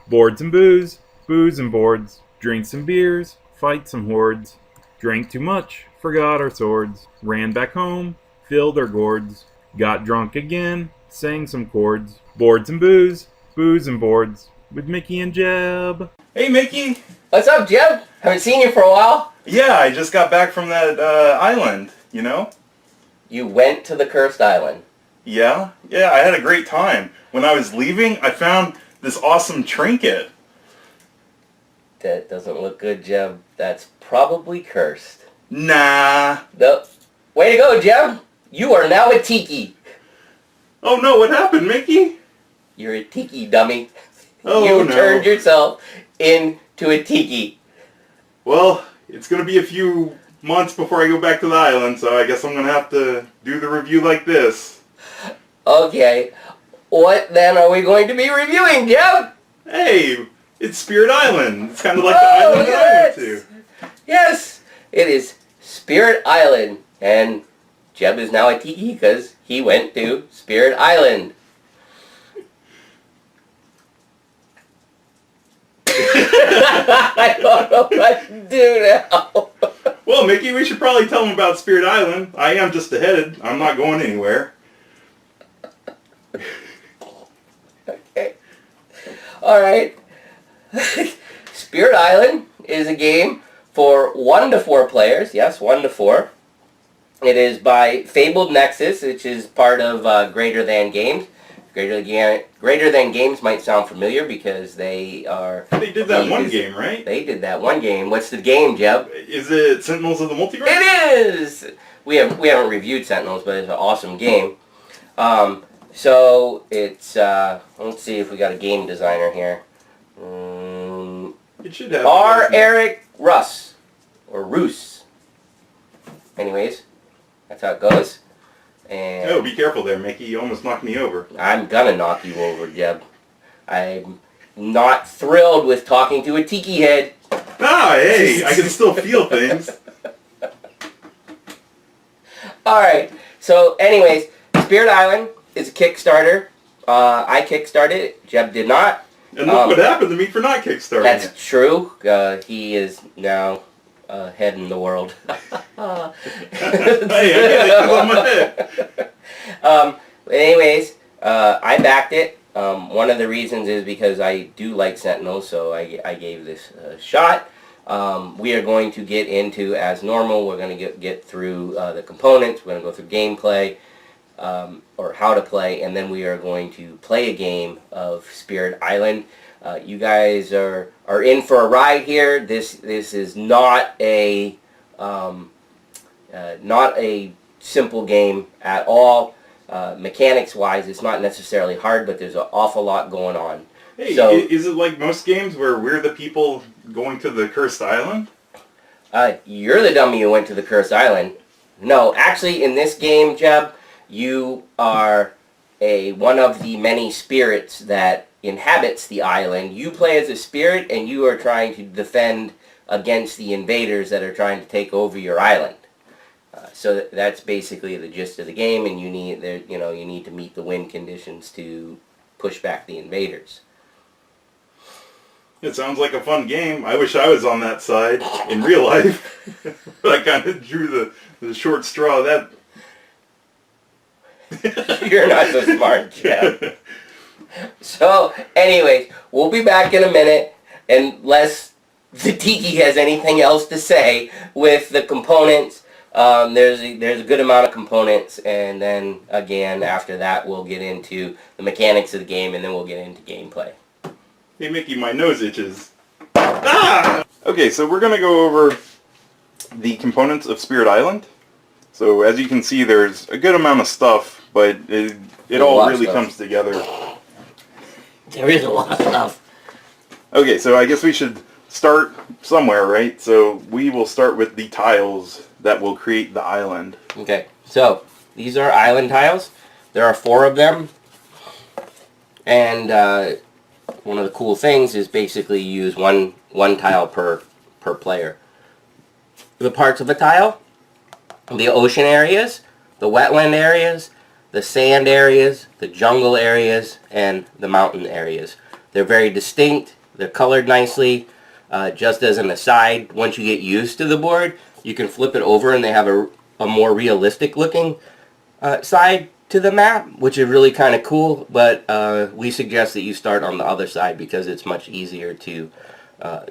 Boards and booze, booze and boards, drinks and beers, fight some hordes. Drank too much, forgot our swords, ran back home, filled our gourds, got drunk again, sang some chords. Boards and booze and boards, with Mickey and Jeb. Hey, Mickey. What's up, Jeb? Haven't seen you for a while. Yeah, I just got back from that island, you know? You went to the cursed island. Yeah, I had a great time. When I was leaving, I found this awesome trinket. That doesn't look good, Jeb. That's probably cursed. Nah. Way to go, Jeb. You are now a tiki. Oh no, what happened, Mickey? You're a tiki, dummy. Oh you no. turned yourself into a tiki. Well, it's going to be a few months before I go back to the island, so I guess I'm going to have to do the review like this. Okay. What then are we going to be reviewing, Jeb? Hey, it's Spirit Island. It's kind of like the island that I went to. Yes, it is Spirit Island, and Jeb is now a tiki because he went to Spirit Island. I don't know what to do now. Well, Mickey, we should probably tell him about Spirit Island. I am just ahead. I'm not going anywhere. Okay. Alright. Spirit Island is a game for 1 to 4 players. Yes, 1 to 4. It is by Fabled Nexus, which is part of Greater Than Games. Greater Than Games might sound familiar because they are... They did that one game, right? They did that one game. What's the game, Jeb? Is it Sentinels of the Multiverse? It is! We haven't reviewed Sentinels, but it's an awesome game. So it's... let's see if we got a game designer here. It should have... R. Eric Russ. Or Roos. Anyways, that's how it goes. And oh, be careful there, Mickey. You almost knocked me over. I'm gonna knock you over, Jeb. I'm not thrilled with talking to a tiki head. Ah, hey, I can still feel things. Alright, so anyways, Spirit Island is a Kickstarter. I kickstarted it. Jeb did not. And look what happened to me for not kickstarting That's it. true. He is now head in the world. Hey, I get it, 'cause I'm ahead. Anyways, I backed it. One of the reasons is because I do like Sentinels, so I gave this a shot. We are going to get into, as normal, we're going to get through the components, we're going to go through gameplay, or how to play, and then we are going to play a game of Spirit Island. You guys are in for a ride here. This is not a simple game at all. Mechanics wise, it's not necessarily hard, but there's an awful lot going on. Hey, so, is it like most games where we're the people going to the cursed island? You're the dummy who went to the cursed island. No, actually, in this game, Jeb, you are one of the many spirits that inhabits the island. You play as a spirit, and you are trying to defend against the invaders that are trying to take over your island. So that's basically the gist of the game, and you need to meet the win conditions to push back the invaders. It sounds like a fun game. I wish I was on that side in real life. But I kind of drew the short straw. That You're not so smart, Jeff. So, anyways, we'll be back in a minute, unless the Tiki has anything else to say with the components. There's a good amount of components, and then again after that we'll get into the mechanics of the game, and then we'll get into gameplay. Hey Mickey, my nose itches. Ah! Okay, so we're gonna go over the components of Spirit Island. So as you can see, there's a good amount of stuff, but it all really comes together. There is a lot of stuff. Okay, so I guess we should start somewhere, right? So we will start with the tiles that will create the island. Okay, so these are island tiles. There are 4 of them, and one of the cool things is basically you use one tile per player. The parts of a tile: the ocean areas, the wetland areas, the sand areas, the jungle areas, and the mountain areas. They're very distinct. They're colored nicely. Just as an aside, once you get used to the board, you can flip it over and they have a more realistic looking side to the map, which is really kind of cool, but we suggest that you start on the other side because it's much easier to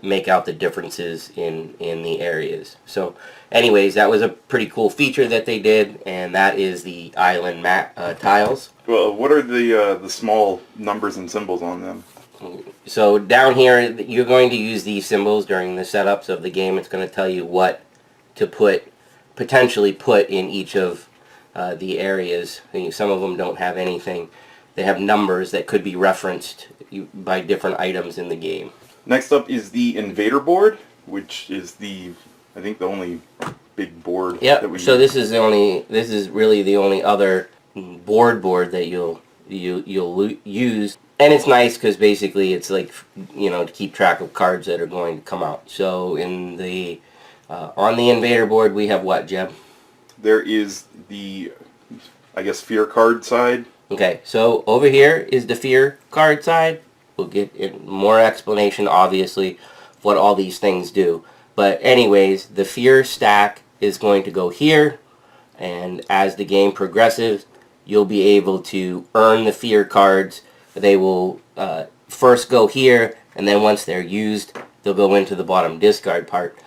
make out the differences in the areas. So anyways, that was a pretty cool feature that they did, and that is the island map tiles. Well, what are the small numbers and symbols on them? So down here, you're going to use these symbols during the setups of the game. It's going to tell you what to potentially put in each of the areas. Some of them don't have anything. They have numbers that could be referenced by different items in the game. Next up is the invader board, which is I think the only big board that we so this is really the only other board that you'll use. And it's nice because basically it's like, to keep track of cards that are going to come out. So in the on the invader board we have what, Jeb? There is the, I guess, fear card side. Okay, so over here is the fear card side. We'll get more explanation, obviously, of what all these things do. But anyways, the fear stack is going to go here, and as the game progresses, you'll be able to earn the fear cards. They will first go here, and then once they're used, they'll go into the bottom discard part.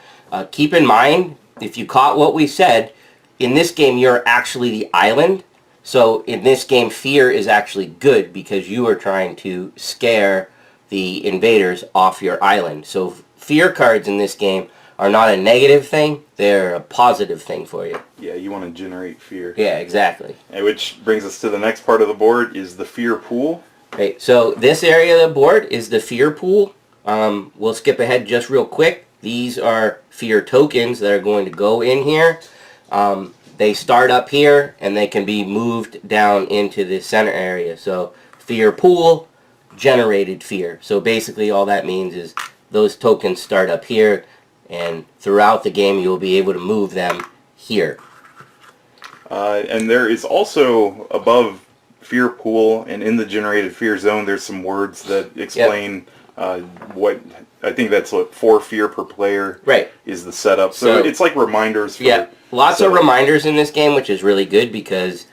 Keep in mind, if you caught what we said, in this game you're actually the island. So in this game, fear is actually good because you are trying to scare the invaders off your island. So fear cards in this game are not a negative thing, they're a positive thing for you. Yeah, you want to generate fear. Yeah, exactly. And which brings us to the next part of the board is the fear pool. Okay, so this area of the board is the fear pool. We'll skip ahead just real quick. These are fear tokens that are going to go in here. They start up here and they can be moved down into the center area. So fear pool, generated fear. So basically all that means is those tokens start up here, and throughout the game you'll be able to move them here. And there is also above fear pool and in the generated fear zone there's some words that explain what, I think that's what 4 fear per player is the setup. So it's like reminders for lots of reminders in this game, which is really good because,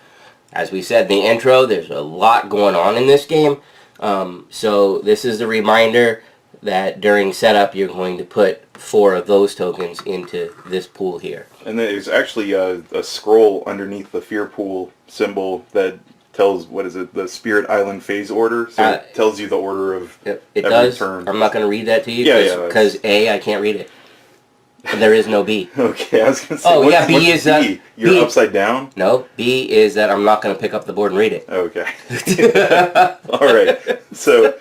as we said in the intro, there's a lot going on in this game. So this is a reminder that during setup you're going to put 4 of those tokens into this pool here. And then there's actually a scroll underneath the fear pool symbol that tells, what is it, the Spirit Island phase order. So it tells you the order of every turn. I'm not going to read that to you because I can't read it. There is no B. Okay, I was going to say, B is B? You're upside down? No, B is that I'm not going to pick up the board and read it. Okay. All right. So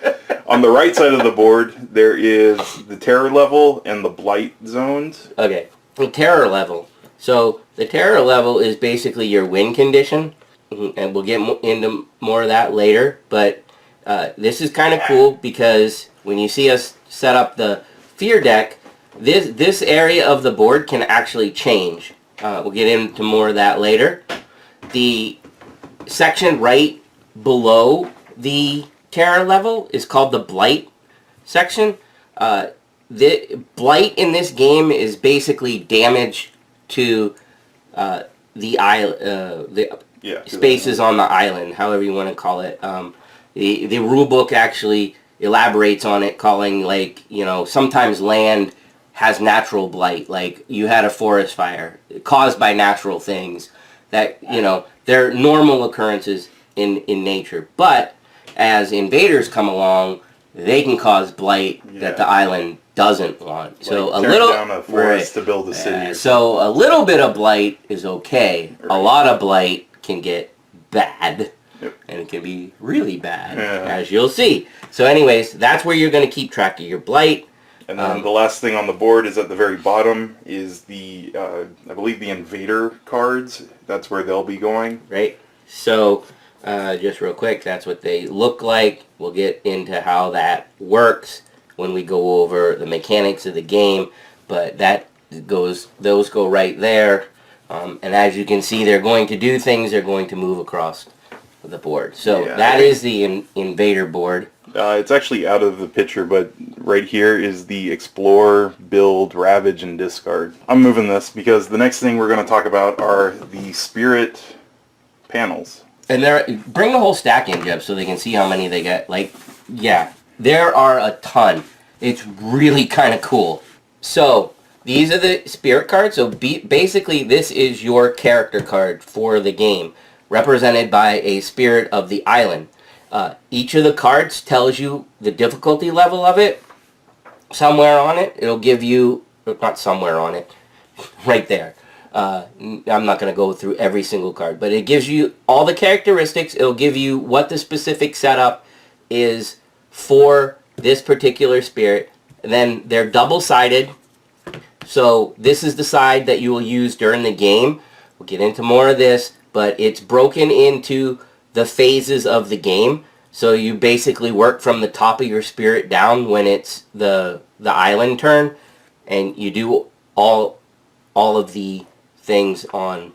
on the right side of the board, there is the terror level and the blight zones. Okay. The terror level. So the terror level is basically your win condition, and we'll get into more of that later. But this is kind of cool because when you see us set up the fear deck, this area of the board can actually change. We'll get into more of that later. The section right below the terror level is called the blight section. The blight in this game is basically damage to the island, spaces on the island, however you want to call it. The rule book actually elaborates on it, calling sometimes land has natural blight, like you had a forest fire caused by natural things that, they're normal occurrences in nature. But as invaders come along, they can cause blight that the island doesn't want. So like tearing down a forest to build a city. So a little bit of blight is okay. Right. A lot of blight can get bad. Yep. And it can be really bad, as you'll see. So anyways, that's where you're going to keep track of your blight. And then the last thing on the board is at the very bottom is the, I believe the invader cards. That's where they'll be going. Right. So, just real quick, that's what they look like. We'll get into how that works when we go over the mechanics of the game. But those go right there. And as you can see, they're going to do things. They're going to move across the board. So that is the invader board. It's actually out of the picture, but right here is the Explore, Build, Ravage, and Discard. I'm moving this because the next thing we're going to talk about are the Spirit panels. And bring the whole stack in, Jeb, so they can see how many they get. Like, yeah, there are a ton. It's really kind of cool. So, these are the spirit cards. So, basically, this is your character card for the game, represented by a spirit of the island. Each of the cards tells you the difficulty level of it. Somewhere on it, it'll give you, not somewhere on it, right there. I'm not going to go through every single card, but it gives you all the characteristics. It'll give you what the specific setup is for this particular spirit. And then they're double-sided. So this is the side that you will use during the game. We'll get into more of this, but it's broken into the phases of the game. So you basically work from the top of your spirit down when it's the island turn, and you do all of the things on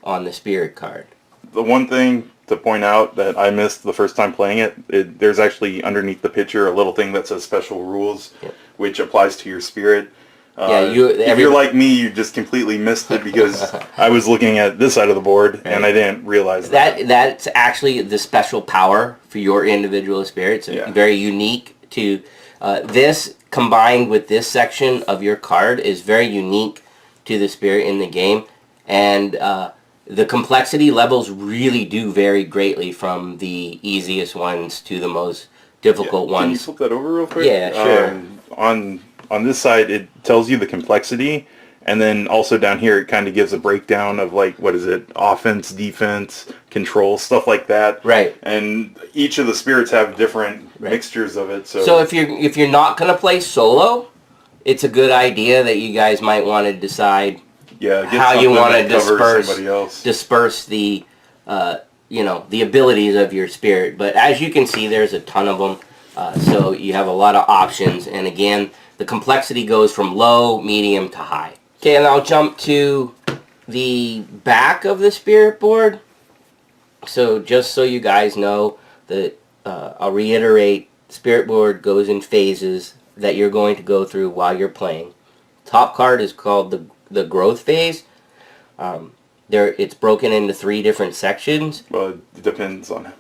the spirit card. The one thing to point out that I missed the first time playing it, there's actually underneath the picture a little thing that says special rules, Yep. which applies to your spirit. Yeah, if you're like me, you just completely missed it because I was looking at this side of the board and I didn't realize that. That's actually the special power for your individual spirits. Yeah. Very unique to this, combined with this section of your card, is very unique to the spirit in the game, and the complexity levels really do vary greatly from the easiest ones to the most difficult ones. Can you flip that over real quick? Yeah, sure. On this side, it tells you the complexity, and then also down here, it kind of gives a breakdown of, like, what is it, offense, defense, control, stuff like that. Right. And each of the spirits have different mixtures of it. So if you're not going to play solo, it's a good idea that you guys might want to decide how you want to disperse the the abilities of your spirit. But as you can see, there's a ton of them, so you have a lot of options. And again, the complexity goes from low, medium to high. Okay, and I'll jump to the back of the spirit board. So just so you guys know, that I'll reiterate, spirit board goes in phases that you're going to go through while you're playing. Top card is called the growth phase. It's broken into 3 different sections. Well, it depends on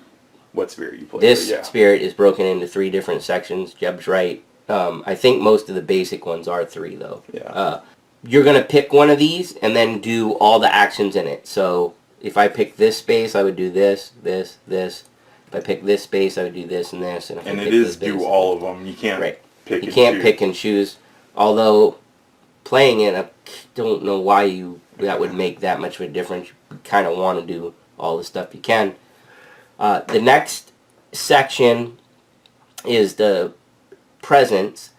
what spirit you play. This spirit is broken into 3 different sections. Jeb's right. I think most of the basic ones are 3, though. Yeah. You're going to pick one of these and then do all the actions in it. So if I pick this space, I would do this, this, this. If I pick this space, I would do this and this. And it is do all of them. You can't pick and choose. You can't pick and choose. Although, playing it, I don't know why that would make that much of a difference. You kind of want to do all the stuff you can. The next section is the presence.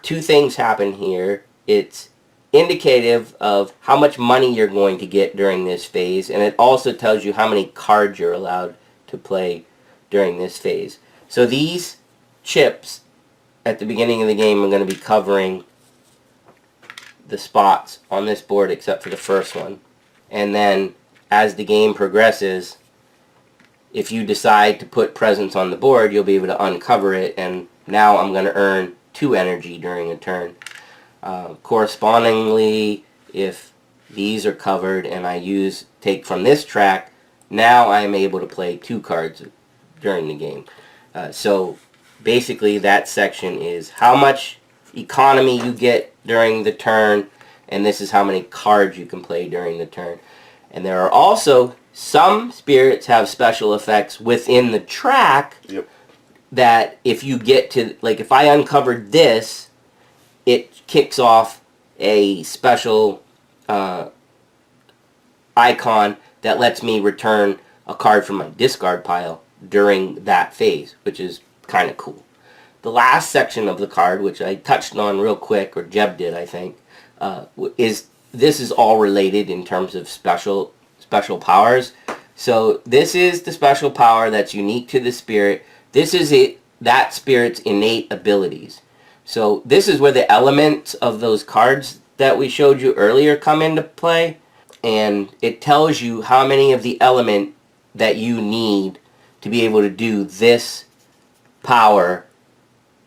2 things happen here. It's indicative of how much money you're going to get during this phase, and it also tells you how many cards you're allowed to play during this phase. So these chips at the beginning of the game are going to be covering the spots on this board except for the first one. And then as the game progresses, if you decide to put presence on the board, you'll be able to uncover it, and now I'm going to earn 2 energy during a turn. Correspondingly, if these are covered and I take from this track, now I am able to play 2 cards during the game. So basically that section is how much economy you get during the turn, and this is how many cards you can play during the turn. And there are also some spirits have special effects within the track. Yep. That if you get to, like, if I uncovered this, it kicks off a special icon that lets me return a card from my discard pile during that phase, which is kind of cool. The last section of the card, which I touched on real quick, or Jeb did, I think, this is all related in terms of special powers. So this is the special power that's unique to the spirit. This is that spirit's innate abilities. So this is where the elements of those cards that we showed you earlier come into play, and it tells you how many of the element that you need to be able to do this power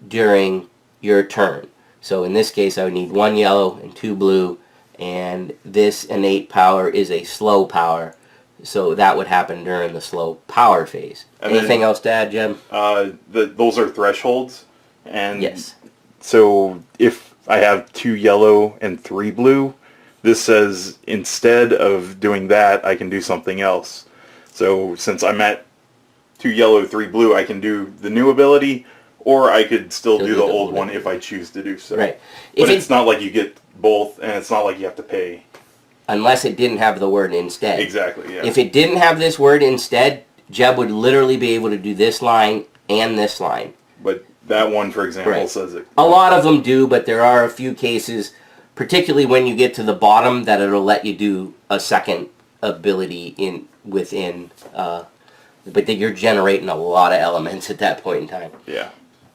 during your turn. So in this case, I would need 1 yellow and 2 blue, and this innate power is a slow power. So that would happen during the slow power phase. And Anything else to add, Jim? Those are thresholds, and Yes. so if I have 2 yellow and 3 blue, this says instead of doing that, I can do something else. So since I'm at 2 yellow, 3 blue, I can do the new ability, or I could still do the old one if I choose to do so. Right. But it's not like you get both, and it's not like you have to pay. Unless it didn't have the word instead. Exactly, yeah. If it didn't have this word instead, Jeb would literally be able to do this line and this line. But that one, for example, Right. says it. A lot of them do, but there are a few cases, particularly when you get to the bottom, that it'll let you do a second ability within. But you're generating a lot of elements at that point in time. Yeah.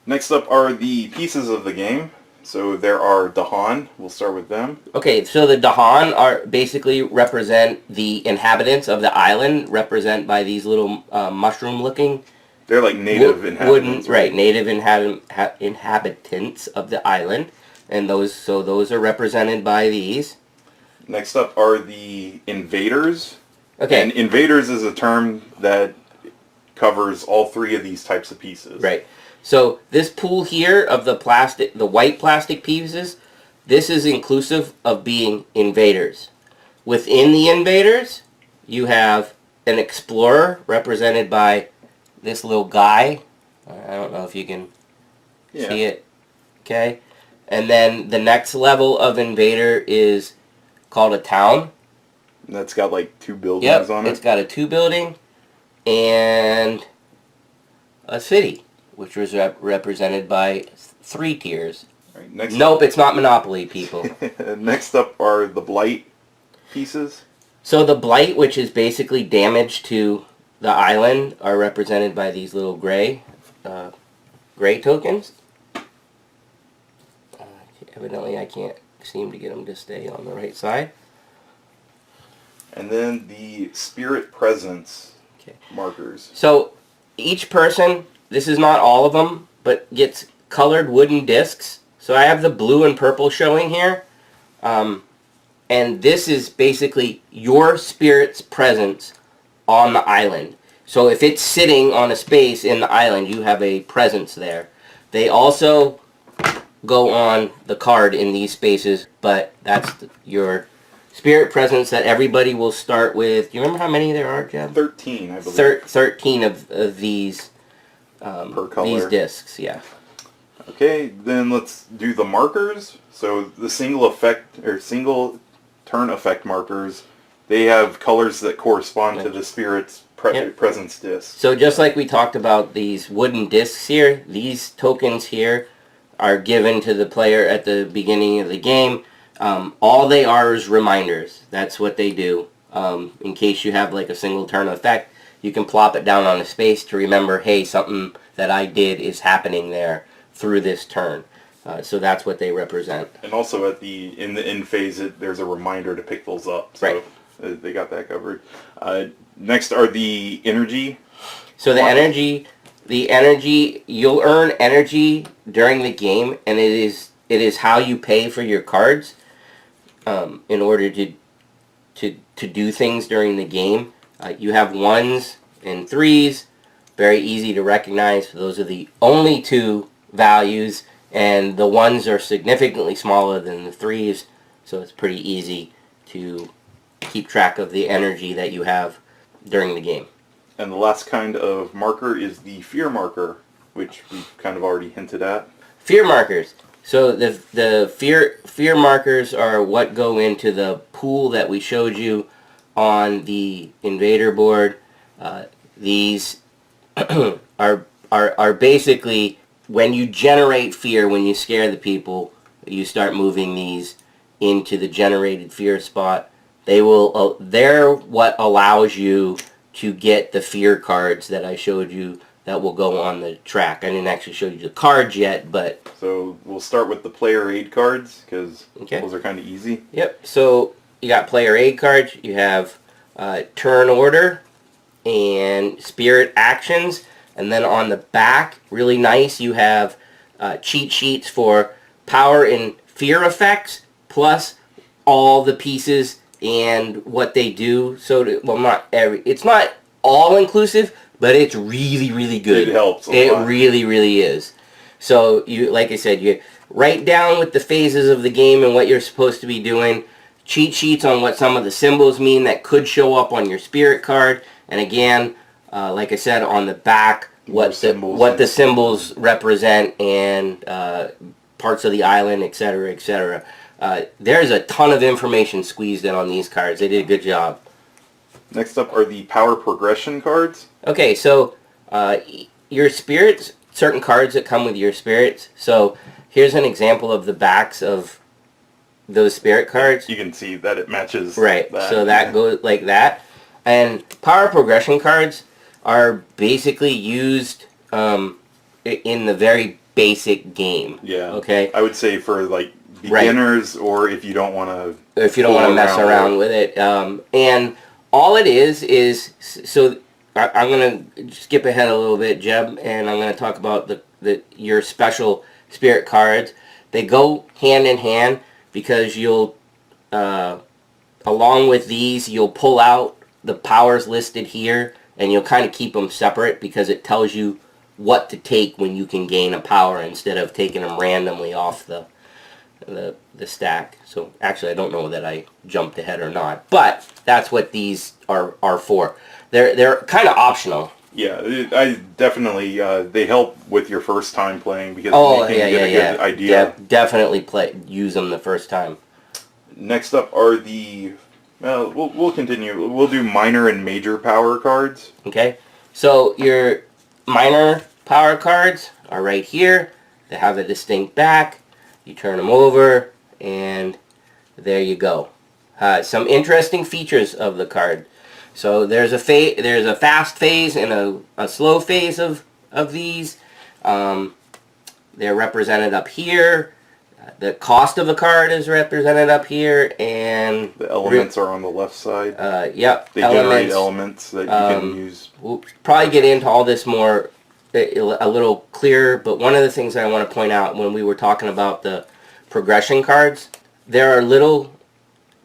Next up are the pieces of the game. So there are Dahan. We'll start with them. Okay, so the Dahan are basically represent the inhabitants of the island, represent by these little mushroom-looking. They're like native inhabitants. Right, native inhabitants of the island, and those are represented by these. Next up are the invaders. Okay. And invaders is a term that covers all 3 of these types of pieces. Right. So this pool here of the white plastic pieces, this is inclusive of being invaders. Within the invaders, you have an explorer represented by this little guy. I don't know if you can see it. Okay. And then the next level of invader is called a town. And that's got like 2 buildings on it. It's got a 2 building and a city, which was represented by 3 tiers. Right, nope, it's not Monopoly, people. Next up are the blight pieces. So the blight, which is basically damage to the island, are represented by these little gray tokens. Evidently, I can't seem to get them to stay on the right side. And then the spirit presence markers. So each person, this is not all of them, but gets colored wooden discs. So I have the blue and purple showing here. And this is basically your spirit's presence on the island. So if it's sitting on a space in the island, you have a presence there. They also go on the card in these spaces, but that's your spirit presence that everybody will start with. Do you remember how many there are, Jeb? 13, I believe. 13 of these per color. These discs, yeah. Okay, then let's do the markers. So the single effect or single turn effect markers, they have colors that correspond to the spirit's presence disc. So just like we talked about these wooden discs here, these tokens here are given to the player at the beginning of the game. All they are is reminders. That's what they do. In case you have like a single turn effect, you can plop it down on a space to remember, hey, something that I did is happening there through this turn. So that's what they represent. And also in the end phase, there's a reminder to pick those up. So right. They got that covered. Next are the energy. So the energy, you'll earn energy during the game, and it is how you pay for your cards in order to do things during the game. You have 1s and 3s, very easy to recognize. Those are the only 2 values, and the 1s are significantly smaller than the 3s, so it's pretty easy to keep track of the energy that you have during the game. And the last kind of marker is the fear marker, which we've kind of already hinted at. Fear markers. So the fear markers are what go into the pool that we showed you on the invader board. These are basically when you generate fear, when you scare the people, you start moving these into the generated fear spot. They're what allows you to get the fear cards that I showed you that will go on the track. I didn't actually show you the cards yet, but... So we'll start with the player aid cards, because those are kind of easy. Yep, so you got player aid cards, you have turn order, and spirit actions, And then on the back, really nice, you have cheat sheets for power and fear effects, plus all the pieces and what they do. So, well, it's not all inclusive, but it's really, really good. It helps a lot. It really, really is. So, like I said, you write down with the phases of the game and what you're supposed to be doing. Cheat sheets on what some of the symbols mean that could show up on your spirit card. And again, like I said, on the back, what the symbols represent and parts of the island, etc., etc. There's a ton of information squeezed in on these cards. They did a good job. Next up are the power progression cards. Okay, so your spirits, certain cards that come with your spirits. So here's an example of the backs of those spirit cards. You can see that it matches. Right, so that goes like that. And power progression cards are basically used in the very basic game. Yeah. Okay. I would say for like beginners, or if you don't want to. If you don't want to mess around with it, and all it is so I'm gonna skip ahead a little bit, Jeb, and I'm gonna talk about your special spirit cards. They go hand in hand because you'll, along with these, you'll pull out the powers listed here, and you'll kind of keep them separate because it tells you what to take when you can gain a power instead of taking them randomly off the stack. So actually, I don't know that I jumped ahead or not, but that's what these are for. They're kind of optional. Yeah, I definitely they help with your first time playing because you can get a good idea. Definitely use them the first time. Next up are the we'll continue. We'll do minor and major power cards. Okay, so your minor power cards are right here. They have a distinct back. You turn them over, and there you go. Some interesting features of the card. So there's a fast phase and a slow phase of these. They're represented up here. The cost of the card is represented up here, and the elements are on the left side. Yep. They generate elements that you can use. We'll probably get into all this more a little clearer, but one of the things that I want to point out when we were talking about the progression cards, there are little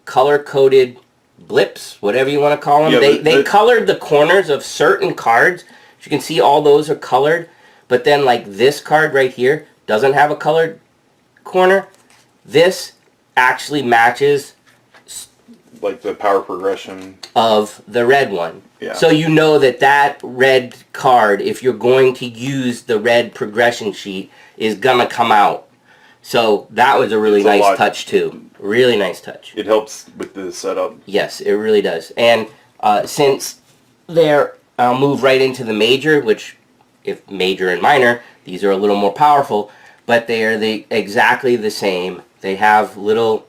color-coded blips, whatever you want to call them. Yeah, they colored the corners of certain cards. As you can see, all those are colored, but then like this card right here doesn't have a colored corner. This actually matches like the power progression of the red one. Yeah. So you know that red card, if you're going to use the red progression sheet, is gonna come out. So that was a really nice touch too. Really nice touch. It helps with the setup. Yes, it really does. And since I'll move right into the major, which, if major and minor, these are a little more powerful, but they are exactly the same. They have little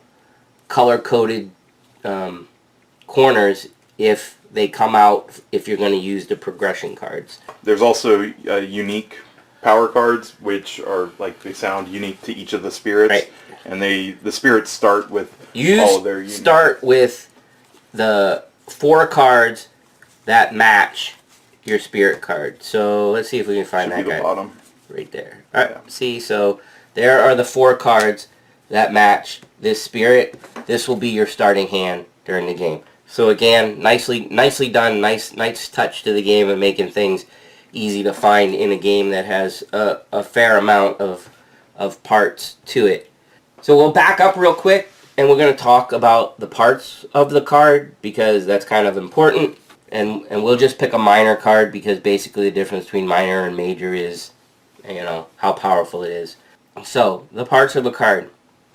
color-coded corners if they come out, if you're going to use the progression cards. There's also unique power cards, which are like they sound unique to each of the spirits. Right. And the spirits start with all of their unique. Start with the 4 cards that match your spirit card. So let's see if we can find that guy. Bottom. Right there. Alright, yeah. See, so there are the 4 cards that match this spirit. This will be your starting hand during the game. So again, nicely done, nice touch to the game of making things easy to find in a game that has a fair amount of parts to it. So we'll back up real quick, and we're going to talk about the parts of the card because that's kind of important. And we'll just pick a minor card because basically the difference between minor and major is, how powerful it is. So the parts of a card.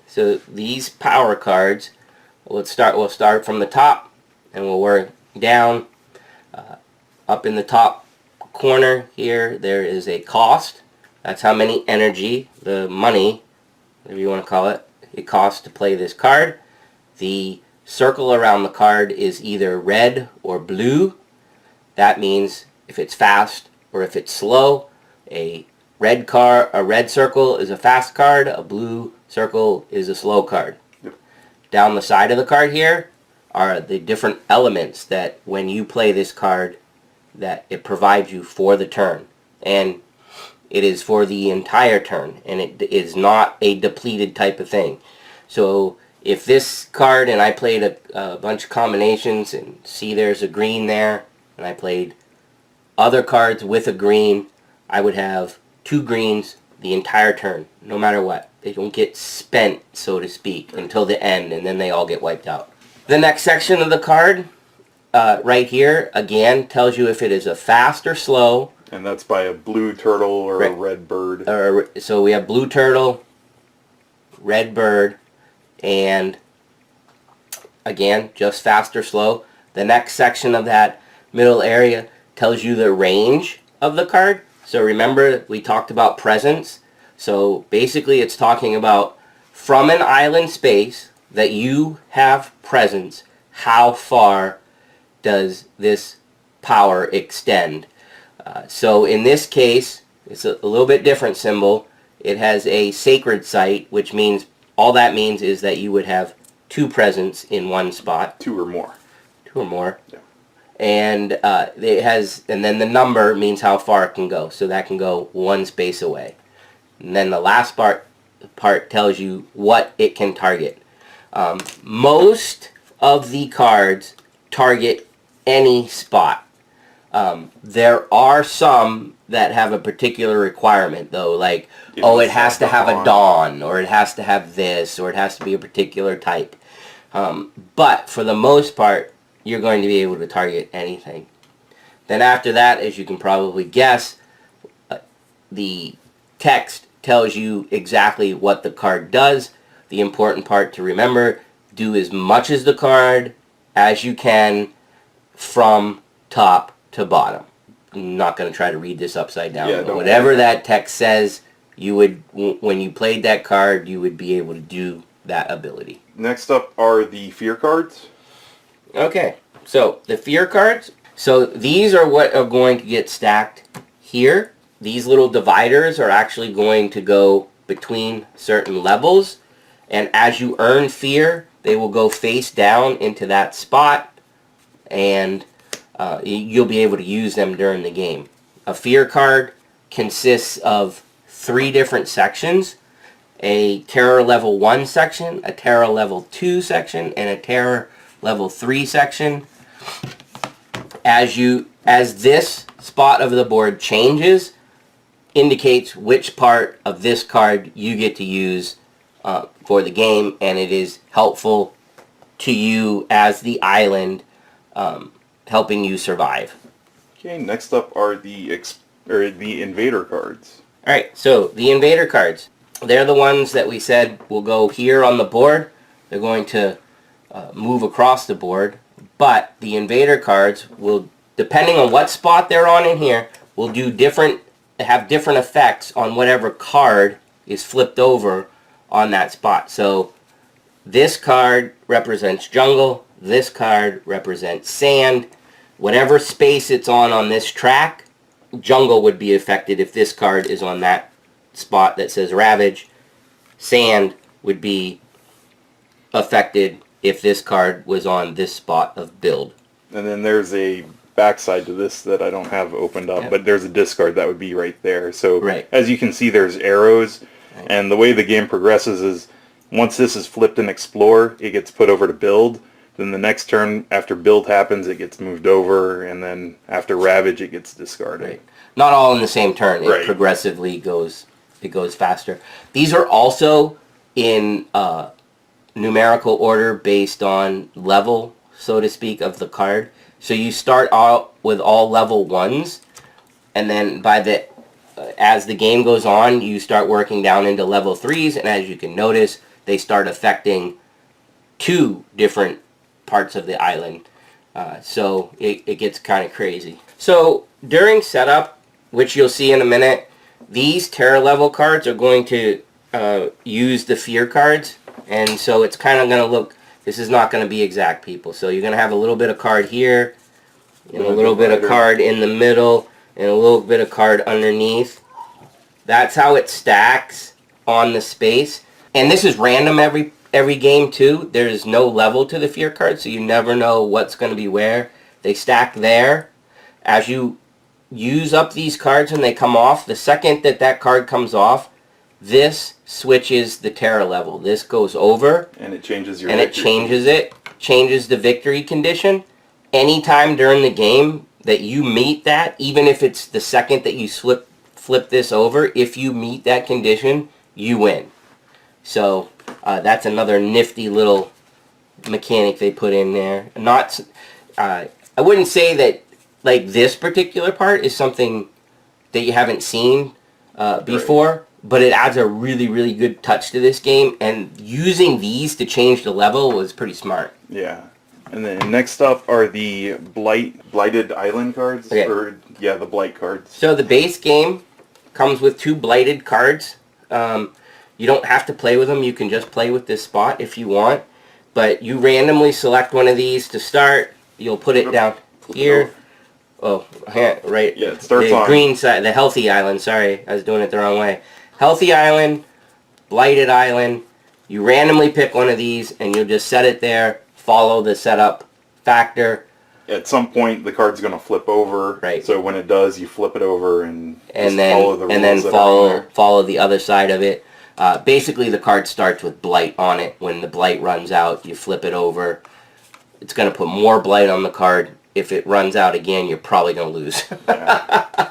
So these power cards, we'll start from the top, and we'll work down. Up in the top corner here, there is a cost. That's how many energy, the money, whatever you want to call it, it costs to play this card. The circle around the card is either red or blue. That means if it's fast or if it's slow. A red circle is a fast card, a blue circle is a slow card. Yep. Down the side of the card here are the different elements that when you play this card that it provides you for the turn. and it is for the entire turn, and it is not a depleted type of thing. So if this card, and I played a bunch of combinations, and see there's a green there, and I played other cards with a green, I would have 2 greens the entire turn, no matter what. They don't get spent, so to speak, until the end, and then they all get wiped out. The next section of the card, right here, again, tells you if it is a fast or slow. And that's by a blue turtle or a red bird. So we have blue turtle, red bird, and again, just fast or slow. The next section of that middle area tells you the range of the card. So remember, we talked about presence. So basically it's talking about from an island space that you have presence, how far does this power extend? So in this case, it's a little bit different symbol. It has a sacred site, which means, all that means is that you would have 2 presence in one spot. 2 or more. 2 or more. Yeah. And it has, and then the number means how far it can go. So that can go 1 space away. And then the last part tells you what it can target. Most of the cards target any spot. There are some that have a particular requirement, though, like, it has to have a dawn, or it has to have this, or it has to be a particular type. But for the most part, you're going to be able to target anything. Then after that, as you can probably guess, the text tells you exactly what the card does. The important part to remember, do as much as the card as you can from top to bottom. I'm not going to try to read this upside down. Yeah, but whatever that text says, you would, when you played that card, you would be able to do that ability. Next up are the fear cards. Okay, so the fear cards. So these are what are going to get stacked here. These little dividers are actually going to go between certain levels. And as you earn fear, they will go face down into that spot. And you'll be able to use them during the game. A fear card consists of 3 different sections. A terror level 1 section, a terror level 2 section, and a terror level 3 section. As this spot of the board changes, indicates which part of this card you get to use for the game, and it is helpful to you as the island, helping you survive. Okay, next up are the invader cards. Alright, so the invader cards. They're the ones that we said will go here on the board. They're going to move across the board. But the invader cards will, depending on what spot they're on in here, will have different effects on whatever card is flipped over on that spot. So this card represents jungle. This card represents sand. Whatever space it's on this track, jungle would be affected if this card is on that spot that says ravage. Sand would be affected if this card was on this spot of build. And then there's a backside to this that I don't have opened up, but there's a discard that would be right there. So as you can see, there's arrows, and the way the game progresses is once this is flipped in explore, it gets put over to build. Then the next turn after build happens, it gets moved over, and then after ravage, it gets discarded. Right. Not all in the same turn. It progressively goes faster. These are also in numerical order based on level, so to speak, of the card. So you start out with all level 1s, and then as the game goes on, you start working down into level 3s, and as you can notice, they start affecting 2 different parts of the island. So it gets kind of crazy. So during setup, which you'll see in a minute, these terror level cards are going to use the fear cards, and so it's kind of going to look, this is not going to be exact, people. So you're going to have a little bit of card here, and a little bit of card in the middle, and a little bit of card underneath. That's how it stacks on the space. And this is random every game too. There's no level to the fear cards, so you never know what's going to be where. They stack there. As you use up these cards when they come off, the second that card comes off, this switches the terror level. This goes over. And it changes your And it changes the victory condition. Anytime during the game that you meet that, even if it's the second that you flip this over, if you meet that condition, you win. So that's another nifty little mechanic they put in there. Not, I wouldn't say that like this particular part is something that you haven't seen before, right. But it adds a really, really good touch to this game, and using these to change the level was pretty smart. Yeah. And then next up are the Blighted Island cards, okay. Or yeah, the Blight cards. So the base game comes with 2 Blighted cards. You don't have to play with them. You can just play with this spot if you want. But you randomly select one of these to start. You'll put it down here. Oh, right. Yeah, it starts the on green side, the Healthy Island. Sorry, I was doing it the wrong way. Healthy Island, Blighted Island. You randomly pick one of these, and you'll just set it there. Follow the setup factor. At some point, the card's going to flip over. Right. So when it does, you flip it over and then follow the rules follow the other side of it. Basically, the card starts with Blight on it. When the Blight runs out, you flip it over. It's going to put more Blight on the card. If it runs out again, you're probably going to lose. Yeah.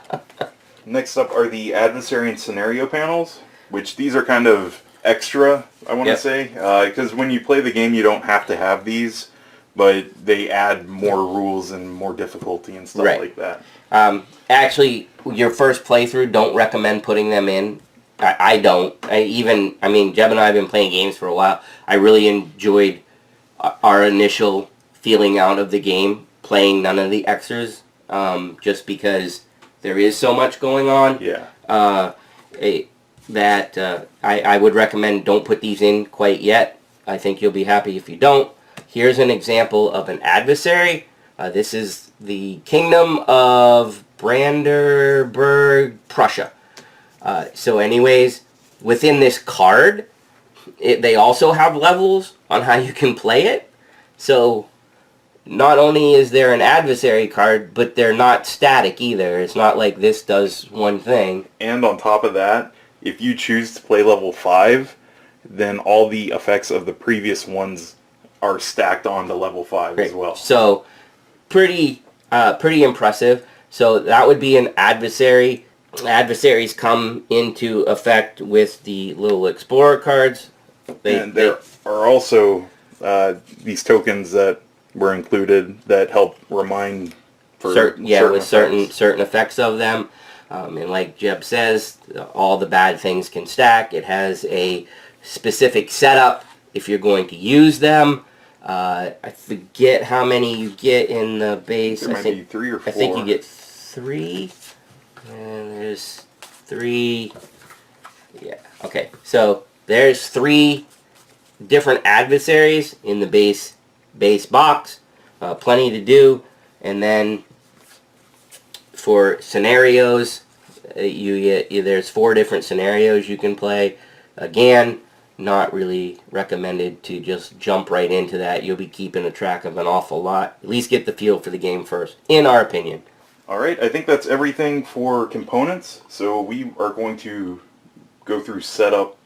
Next up are the adversary and scenario panels, which these are kind of extra, I want to say, because when you play the game, you don't have to have these, but they add more rules and more difficulty and stuff like that. Actually, your first playthrough, don't recommend putting them in. I don't. I mean, Jeb and I have been playing games for a while. I really enjoyed our initial feeling out of the game, playing none of the extras, just because there is so much going on. Yeah. I would recommend don't put these in quite yet. I think you'll be happy if you don't. Here's an example of an adversary. This is the Kingdom of Brandenburg, Prussia. So anyways, within this card, they also have levels on how you can play it. So not only is there an adversary card, but they're not static either. It's not like this does one thing. And on top of that, if you choose to play level 5, then all the effects of the previous ones are stacked onto level 5 as well. So pretty impressive. So that would be an adversary. Adversaries come into effect with the little Explorer cards. There are also these tokens that were included that help remind for certain effects of them. And like Jeb says, all the bad things can stack. It has a specific setup if you're going to use them. I forget how many you get in the base. There might be 3 or 4. I think you get 3. And there's 3. Yeah, okay. So there's 3 different adversaries in the base box. Plenty to do. And then for scenarios, there's 4 different scenarios you can play. Again, not really recommended to just jump right into that. You'll be keeping a track of an awful lot. At least get the feel for the game first, in our opinion. Alright, I think that's everything for components. So we are going to go through setup.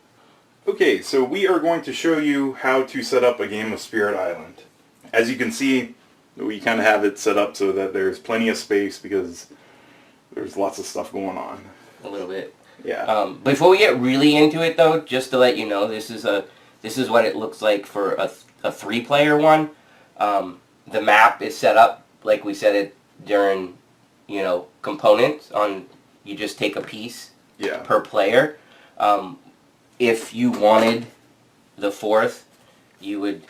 Okay, so we are going to show you how to set up a game of Spirit Island. As you can see, we kind of have it set up so that there's plenty of space because there's lots of stuff going on. A little bit. Yeah. Before we get really into it, though, just to let you know, this is what it looks like for a 3-player one. The map is set up like we said it during, components on. You just take a piece per player. If you wanted the 4th, you would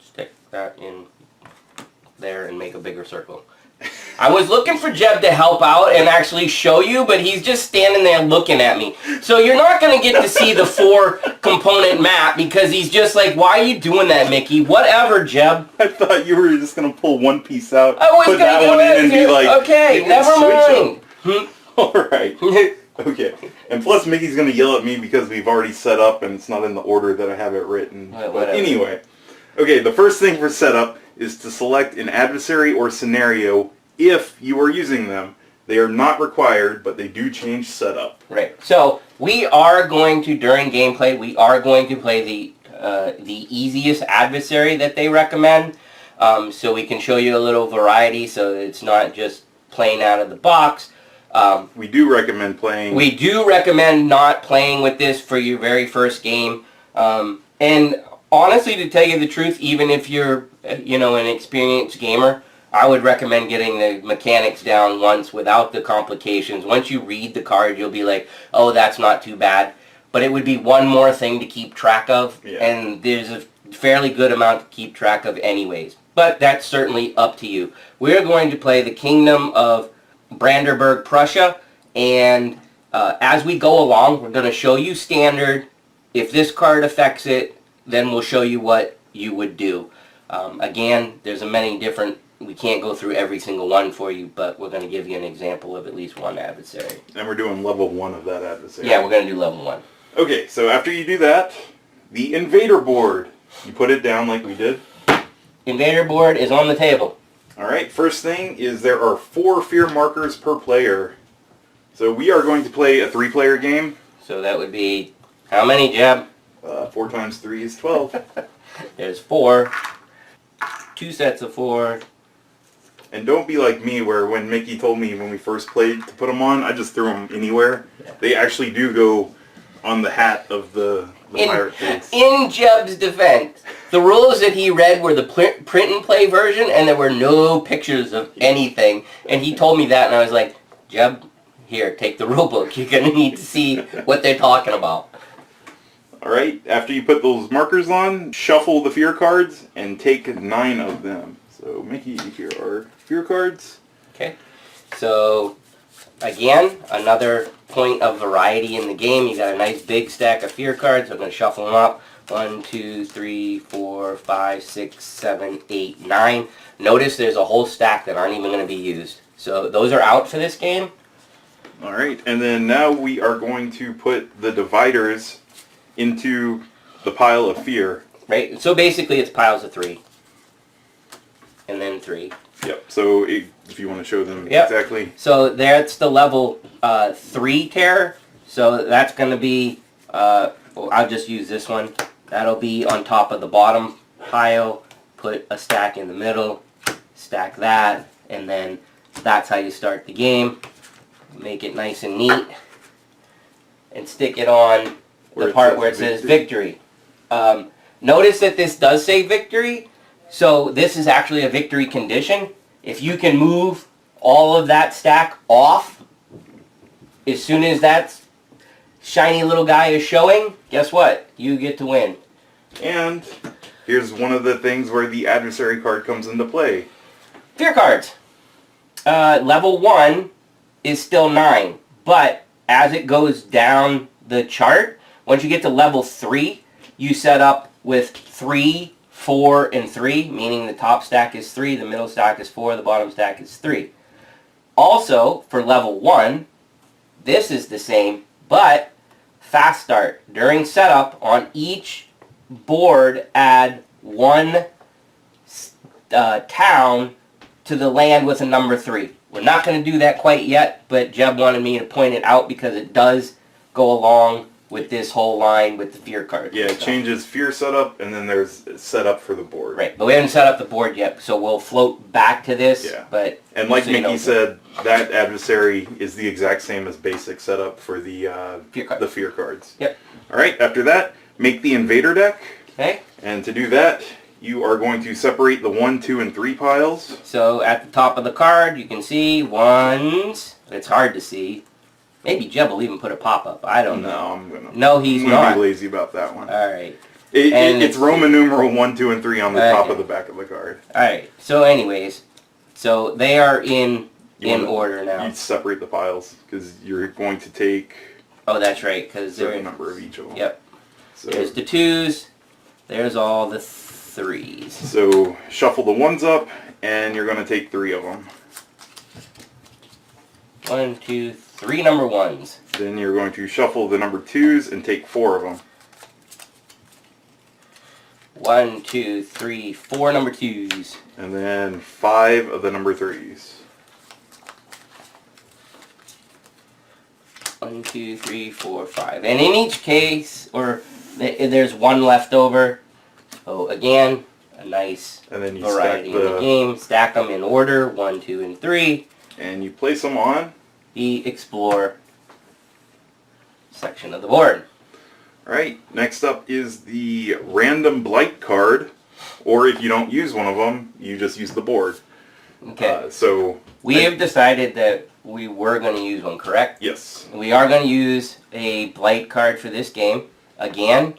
stick that in there and make a bigger circle. I was looking for Jeb to help out and actually show you, but he's just standing there looking at me. So you're not going to get to see the 4-component map because he's just like, why are you doing that, Mickey? Whatever, Jeb. I thought you were just going to pull one piece out, I was put that one in and be like, okay, never mind. Alright. Okay. And plus Mickey's going to yell at me because we've already set up and it's not in the order that I have it written. But anyway. Okay, the first thing for setup is to select an adversary or scenario if you are using them. They are not required, but they do change setup. Right. So we are going to, during gameplay, we are going to play the easiest adversary that they recommend. So we can show you a little variety, so it's not just playing out of the box. We do recommend playing. We do recommend not playing with this for your very first game. And honestly, to tell you the truth, even if you're, an experienced gamer, I would recommend getting the mechanics down once without the complications. Once you read the card, you'll be like, oh, that's not too bad. But it would be one more thing to keep track of, and there's a fairly good amount to keep track of anyways. But that's certainly up to you. We're going to play the Kingdom of Brandenburg, Prussia, and as we go along, we're going to show you standard. If this card affects it, then we'll show you what you would do. Again, there's many different. We can't go through every single one for you, but we're going to give you an example of at least one adversary. And we're doing level 1 of that adversary. Yeah, we're going to do level 1. Okay, so after you do that, the invader board. You put it down like we did. Invader board is on the table. Alright, first thing is there are 4 fear markers per player. So we are going to play a 3-player game. So that would be, how many, Jeb? 4 times 3 is 12. There's 4. 2 sets of 4. And don't be like me where when Mickey told me when we first played to put them on, I just threw them anywhere. Yeah. They actually do go on the hat of the pirate face. In Jeb's defense, the rules that he read were the print and play version, and there were no pictures of anything. And he told me that, and I was like, Jeb, here, take the rule book. You're going to need to see what they're talking about. Alright, after you put those markers on, shuffle the fear cards and take 9 of them. So, Mickey, here are fear cards. Okay. So, again, another point of variety in the game. You got a nice big stack of fear cards. I'm going to shuffle them up. 1, 2, 3, 4, 5, 6, 7, 8, 9. Notice there's a whole stack that aren't even going to be used. So, those are out for this game. Alright, and then now we are going to put the dividers into the pile of fear. Right, so basically it's piles of 3. And then 3. Yep, so if you want to show them exactly. So that's the level 3 terror. So that's going to be, well, I'll just use this one. That'll be on top of the bottom pile. Put a stack in the middle. Stack that. And then that's how you start the game. Make it nice and neat. And stick it on the part where it says victory. Notice that this does say victory. So this is actually a victory condition. If you can move all of that stack off, as soon as that shiny little guy is showing, guess what? You get to win. And here's one of the things where the adversary card comes into play. Fear cards. Level 1 is still 9, but as it goes down the chart, once you get to level 3, you set up with 3, 4, and 3, meaning the top stack is 3, the middle stack is 4, the bottom stack is 3. Also, for level 1, this is the same, but fast start. During setup, on each board, add 1 town to the land with a number 3. We're not going to do that quite yet, but Jeb wanted me to point it out because it does go along with this whole line with the fear cards. Yeah, it changes fear setup, and then there's setup for the board. Right, but we haven't set up the board yet, so we'll float back to this. Yeah. But and like Mickey said, that adversary is the exact same as basic setup for the fear cards. Yep. All right, after that, make the invader deck. Okay. And to do that, you are going to separate the 1, 2, and 3 piles. So at the top of the card, you can see ones. It's hard to see. Maybe Jeb will even put a pop-up. I don't know. No, he's not. I'm going to be lazy about that one. All right. It's Roman numeral 1, 2, and 3 on the top of the back of the card. All right. So anyways, so they are in order now. You separate the piles because you're going to take... Oh, that's right. Because a certain number of each of them. Yep. So, there's the 2s. There's all the 3s. So shuffle the 1s up, and you're going to take 3 of them. 1, 2, 3 number 1s. Then you're going to shuffle the number 2s and take 4 of them. 1, 2, 3, 4 number 2s. And then 5 of the number 3s. 1, 2, 3, 4, 5. And in each case, or there's one left over. So again, a nice And then you variety stack in the game. Stack them in order, 1, 2, and 3. And you place them on The Explore section of the board. Alright, next up is the random blight card, or if you don't use one of them, you just use the board. Okay. So we have decided that we were going to use one, correct? yes. We are going to use a blight card for this game. Again,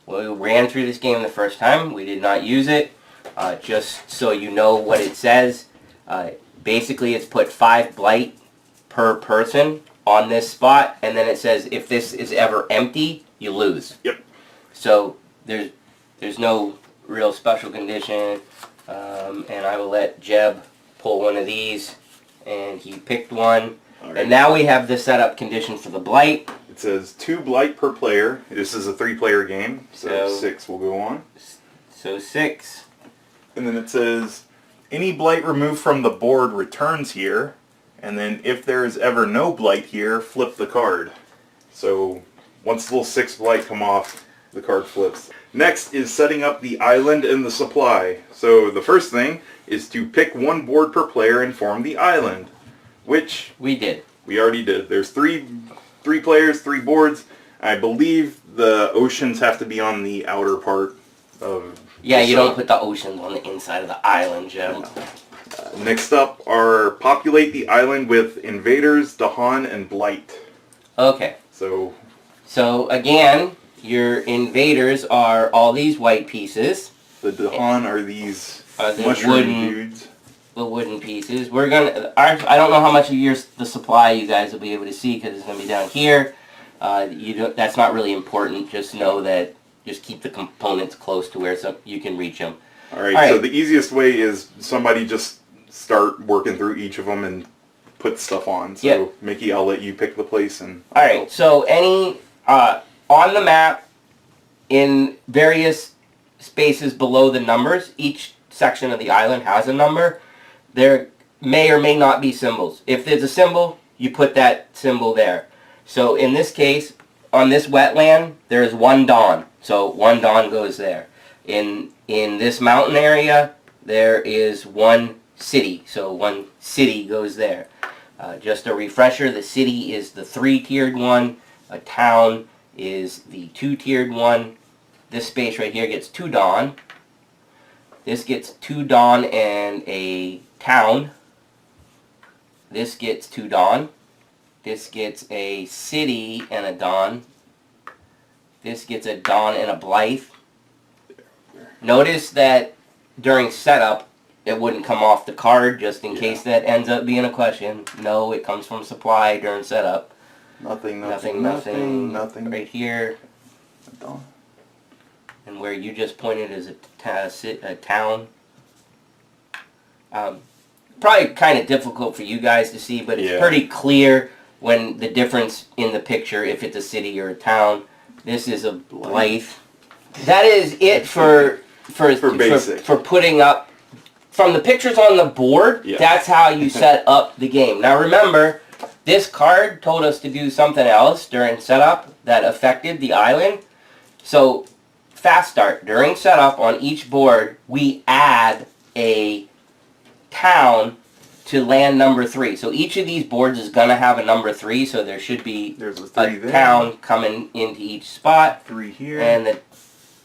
we ran through this game the first time. We did not use it. Just so you know what it says. Basically, it's put 5 blight per person on this spot, and then it says if this is ever empty, you lose. Yep. So there's no real special condition, and I will let Jeb pull one of these, and he picked one. Right. And now we have the setup condition for the blight. It says 2 blight per player. This is a 3-player game, so 6 will go on. So 6. And then it says any blight removed from the board returns here, and then if there is ever no blight here, flip the card. So once the little 6 blight come off, the card flips. Next is setting up the island and the supply. So the first thing is to pick 1 board per player and form the island, which We did. we already did. There's three players, 3 boards. I believe the oceans have to be on the outer part of... Yeah, you don't put the oceans on the inside of the island, Jeb. Next up are populate the island with invaders, Dahan, and blight. Okay. So again, your invaders are all these white pieces. The Dahan are these The mushroom wooden, dudes. the wooden pieces. We're gonna. I don't know how much of the supply you guys will be able to see because it's gonna be down here. That's not really important. Just know that. Just keep the components close to where you can reach them. Alright, so the easiest way is somebody just start working through each of them and put stuff on. So, yep. Mickey, I'll let you pick the place. And Alright, so on the map, in various spaces below the numbers, each section of the island has a number. There may or may not be symbols. If there's a symbol, you put that symbol there. So in this case, on this wetland, there is 1 Dawn. So 1 Dawn goes there. In this mountain area, there is 1 city. So 1 city goes there. Just a refresher, the city is the 3-tiered one. A town is the 2-tiered one. This space right here gets 2 Dawn. This gets 2 Dawn and a town. This gets 2 Dawn. This gets a city and a Dawn. This gets a Dawn and a Blythe. Notice that during setup, it wouldn't come off the card, just in case that ends up being a question. No, it comes from supply during setup. Nothing. Right here. And where you just pointed is a town. Probably kind of difficult for you guys to see, but it's pretty clear when the difference in the picture, if it's a city or a town. This is a Blythe. That is it for putting up. From the pictures on the board, that's how you set up the game. Now remember, this card told us to do something else during setup that affected the island. So, fast start. During setup on each board, we add a town to land number 3. So each of these boards is going to have a number 3, so there should be a town coming into each spot. 3 here. And the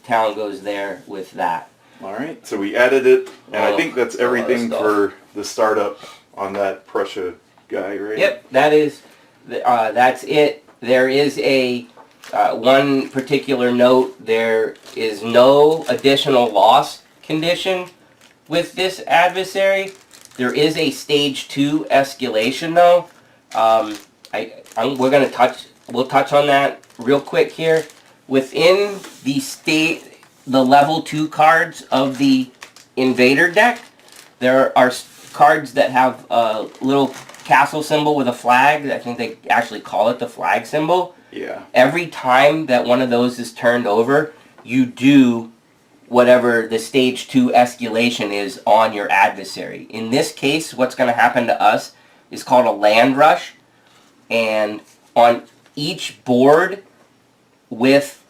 town goes there with that. Alright, so we added it, and I think that's everything for the startup on that Prussia guy, right? Yep, that's it. There is a one particular note. There is no additional loss condition with this adversary. There is a stage 2 escalation though. We'll touch on that real quick here. Within the level 2 cards of the invader deck, there are cards that have a little castle symbol with a flag. I think they actually call it the flag symbol. Yeah. Every time that one of those is turned over, you do whatever the stage 2 escalation is on your adversary. In this case, what's going to happen to us is called a land rush. And on each board with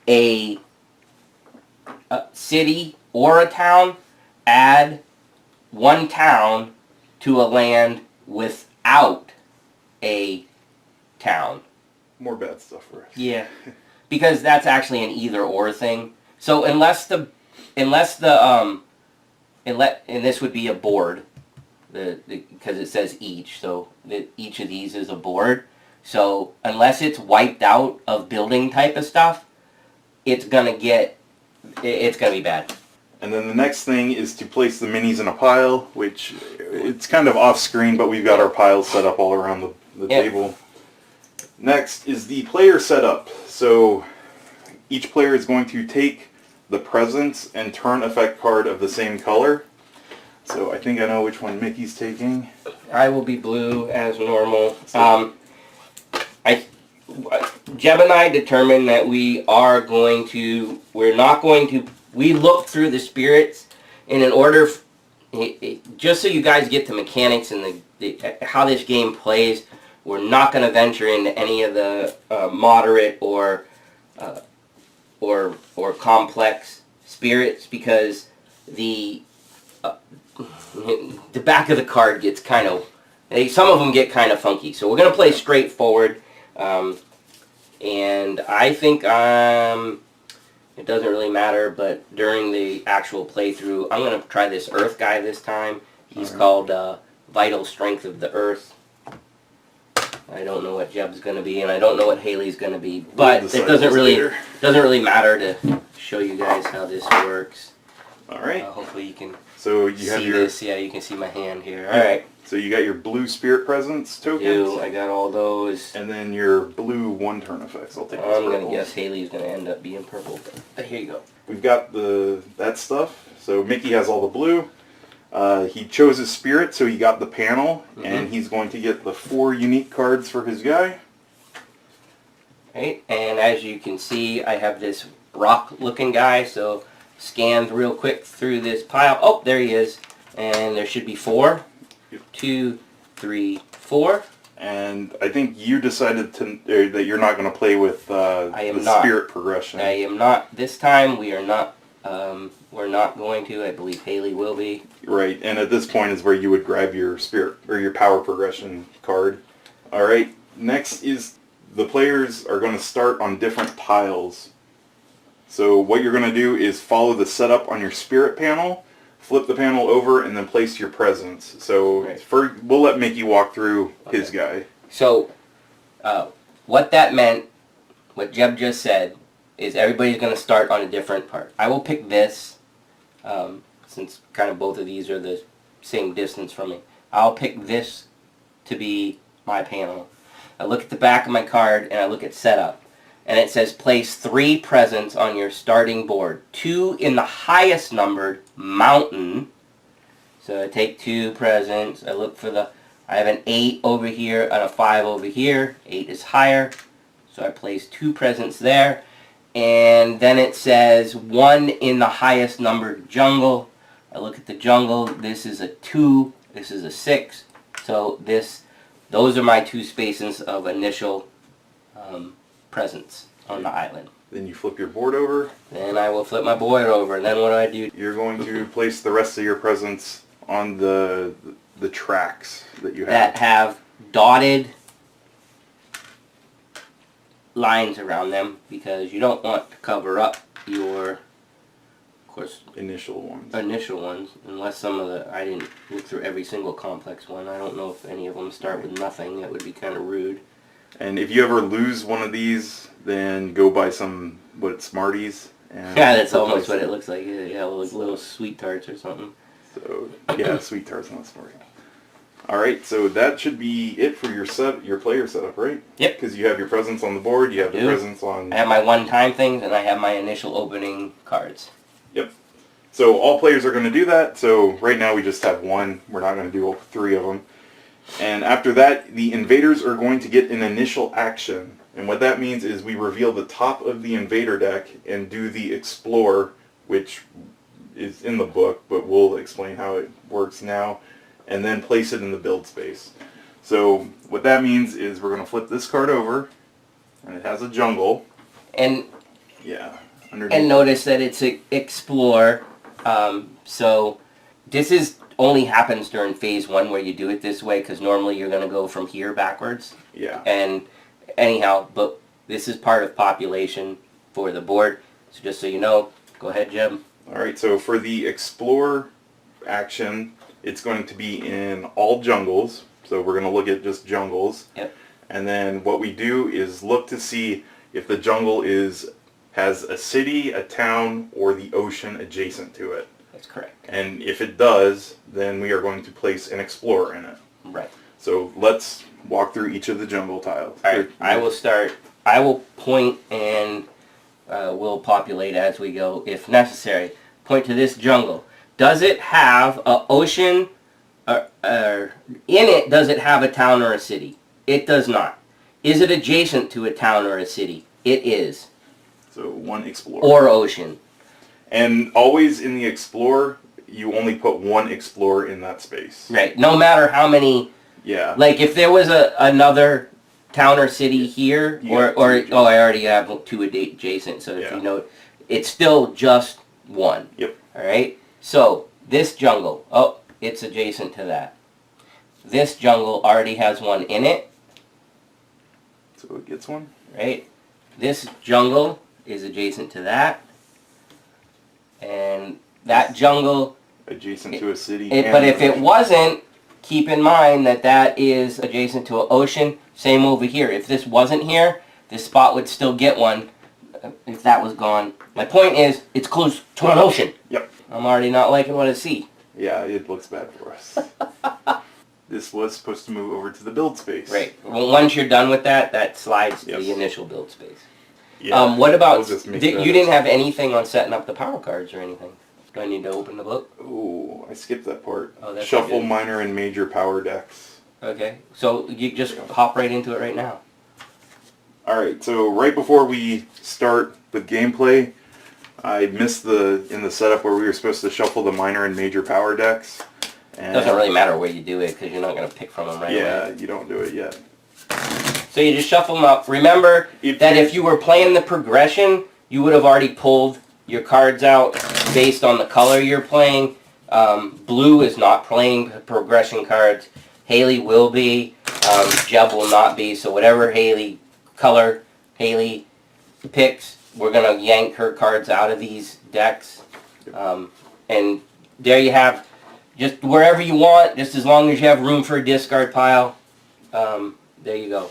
a city or a town, add one town to a land without a town. More bad stuff for us. Yeah, because that's actually an either or thing. So and this would be a board, because it says each, so each of these is a board. So unless it's wiped out of building type of stuff, it's gonna be bad. And then the next thing is to place the minis in a pile, which it's kind of off screen, but we've got our piles set up all around the table. Next is the player setup. So each player is going to take the presence and turn effect card of the same color. So I think I know which one Mickey's taking. I will be blue as normal. Jeb and I determined that we looked through the spirits, and in order, just so you guys get the mechanics and how this game plays, we're not going to venture into any of the moderate or complex spirits, because the back of the card gets kind of, some of them get kind of funky. So we're going to play straightforward, and I think it doesn't really matter, but during the actual playthrough, I'm going to try this Earth guy this time. He's called Vital Strength of the Earth. I don't know what Jeb's going to be, and I don't know what Haley's going to be, but it doesn't really matter to show you guys how this works. All right. Hopefully you can so you have see this. Yeah, you can see my hand here. All right. So you got your blue spirit presence tokens. I got all those. And then your blue one-turn effects. I'll take this I'm purple. going to guess Haley's going to end up being purple. But here you go. We've got that stuff. So Mickey has all the blue. He chose his spirit, so he got the panel, and he's going to get the 4 unique cards for his guy. Right, and as you can see, I have this rock-looking guy, so scanned real quick through this pile. Oh, there he is. And there should be 4. 2, 3, 4. And I think you decided that you're not going to play with spirit progression. I am not. This time we are not. We're not going to. I believe Haley will be. Right, and at this point is where you would grab your spirit or your power progression card. All right, next is the players are going to start on different piles. So what you're going to do is follow the setup on your spirit panel, flip the panel over, and then place your presence. So we'll let Mickey walk through his guy. So what that meant, what Jeb just said, is everybody's going to start on a different part. I will pick this, since kind of both of these are the same distance from me. I'll pick this to be my panel. I look at the back of my card and I look at setup. And it says place 3 presents on your starting board. 2 in the highest numbered mountain. So I take 2 presents. I look for I have an 8 over here and a 5 over here. 8 is higher. So I place 2 presents there. And then it says 1 in the highest numbered jungle. I look at the jungle. This is a 2. This is a 6. So those are my 2 spaces of initial presence on the island. Then you flip your board over. Then I will flip my board over. And then what do I do? You're going to place the rest of your presents on the tracks that you have. That have dotted lines around them, because you don't want to cover up your, of course, initial ones, unless I didn't look through every single complex one. I don't know if any of them start with nothing. That would be kind of rude. And if you ever lose one of these, then go buy some Smarties. And yeah, that's almost what it looks like. Yeah, like little sweet tarts or something. So yeah, sweet tarts, not Smarties. All right, so that should be it for your player setup, right? Yep. Because you have your presents on the board, you have the presents on. I have my one-time things, and I have my initial opening cards. Yep. So all players are going to do that. So right now we just have 1. We're not going to do all 3 of them. And after that, the invaders are going to get an initial action. And what that means is we reveal the top of the invader deck and do the explore, which is in the book, but we'll explain how it works now, and then place it in the build space. So what that means is we're going to flip this card over, and it has a jungle. And Yeah, underneath. and notice that it's a explore. So this is only happens during phase 1 where you do it this way, because normally you're going to go from here backwards. Yeah. And anyhow, but this is part of population for the board. So just so you know, go ahead, Jeb. Alright, so for the explore action, it's going to be in all jungles. So we're going to look at just jungles. Yep. And then what we do is look to see if the jungle has a city, a town, or the ocean adjacent to it. That's correct. And if it does, then we are going to place an explorer in it. Right. So let's walk through each of the jungle tiles. Alright, I will start. I will point and we'll populate as we go if necessary. Point to this jungle. Does it have an ocean? In it, does it have a town or a city? It does not. Is it adjacent to a town or a city? It is. So one explorer. Or ocean. And always in the explorer, you only put one explorer in that space. Right. No matter how many. Yeah. Like if there was another town or city here, or I already have 2 adjacent. So if Yeah. you know, it's still just 1. Yep. All right. So this jungle. Oh, it's adjacent to that. This jungle already has 1 in it. So it gets one. Right. This jungle is adjacent to that. And that jungle, Adjacent to a city. but if it wasn't, keep in mind that that is adjacent to an ocean. Same over here. If this wasn't here, this spot would still get 1 if that was gone. My point is, it's close to an ocean. Yep. I'm already not liking what I see. Yeah, it looks bad for us. This was supposed to move over to the build space. Right. Well, once you're done with that, that slides to Yes. the initial build space. Yeah. What about, We'll just make you that didn't have anything on setting up the power cards or anything? Do I need to open the book? Ooh, I skipped that part. Oh, that's Shuffle good. minor and major power decks. Okay, so you just hop right into it right now. Alright, so right before we start with gameplay, I missed in the setup where we were supposed to shuffle the minor and major power decks. It doesn't really matter where you do it because you're not going to pick from them right Yeah, away. you don't do it yet. So you just shuffle them up. Remember that if you were playing the progression, you would have already pulled your cards out based on the color you're playing. Blue is not playing progression cards. Haley will be. Jeb will not be. So whatever Haley picks, we're going to yank her cards out of these decks. And there you have, just wherever you want, just as long as you have room for a discard pile. There you go.